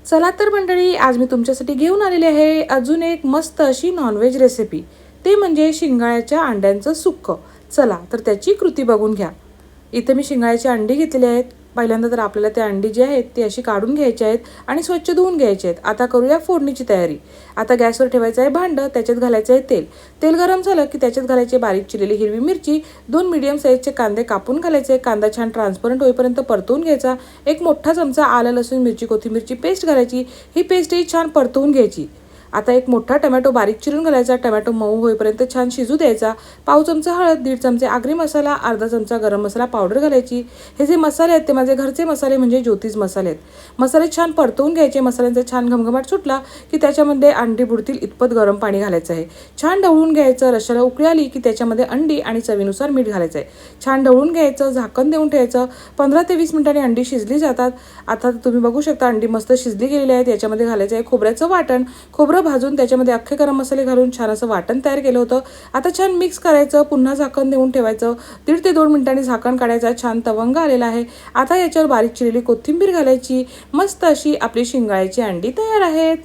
चला तर मंडळी, आज मी तुमच्यासाठी घेऊन आलेली आहे अजून एक मस्त अशी नॉनव्हेज रेसिपी. ते म्हणजे शिंगाळ्याच्या अंड्यांचं सुक्कं. चला तर त्याची कृती बघून घ्या. इथे मी शिंगाळ्याची अंडी घेतलेली आहेत. पहिल्यांदा तर आपल्याला त्या अंडी जी आहेत ती अशी काढून घ्यायची आहेत आणि स्वच्छ धुवून घ्यायची आहेत. आता करूया फोडणीची तयारी. आता गॅसवर ठेवायचं आहे भांडं, त्याच्यात घालायचं आहे तेल. तेल गरम झालं की त्याच्यात घालायची बारीक चिरलेली हिरवी मिरची, 2 मीडियम साईजचे कांदे कापून घालायचे. कांदा छान ट्रान्सपरंट होईपर्यंत परतवून घ्यायचा. एक मोठा चमचा आलं लसूण मिरची कोथिंबीरची पेस्ट घालायची. ही पेस्टही छान परतवून घ्यायची. आता एक मोठा टोमॅटो बारीक चिरून घालायचा. टोमॅटो मऊ होईपर्यंत छान शिजू द्यायचा. पाव चमचा हळद, 1.5 चमचे आगरी मसाला, अर्धा चमचा गरम मसाला पावडर घालायची. हे जे मसाले आहेत ते माझे घरचे मसाले म्हणजे ज्योतिष मसाले आहेत. मसाले छान परतवून घ्यायचे. मसाल्यांचा छान घमघमाट सुटला की त्याच्यामध्ये अंडी बुडतील इतपत गरम पाणी घालायचं आहे. छान ढवळून घ्यायचं. रश्श्याला उकळी आली की त्याच्यामध्ये अंडी आणि चवीनुसार मीठ घालायचं आहे. छान ढवळून घ्यायचं, झाकण देऊन ठेवायचं. 15 ते 20 मिनिटांनी अंडी शिजली जातात. आता तुम्ही बघू शकता अंडी मस्त शिजली गेलेली आहेत. याच्यामध्ये घालायचं आहे खोबऱ्याचं वाटण. खोबरं भाजून त्याच्यामध्ये अख्खे गरम मसाले घालून छान असं वाटण तयार केलं होतं. आता छान मिक्स करायचं. पुन्हा झाकण देऊन ठेवायचं. 1.5 ते 2 मिनिटांनी झाकण काढायचं. छान तवंग आलेला आहे. आता याच्यावर बारीक चिरलेली कोथिंबीर घालायची. मस्त अशी आपली शिंगाळ्याची अंडी तयार आहेत.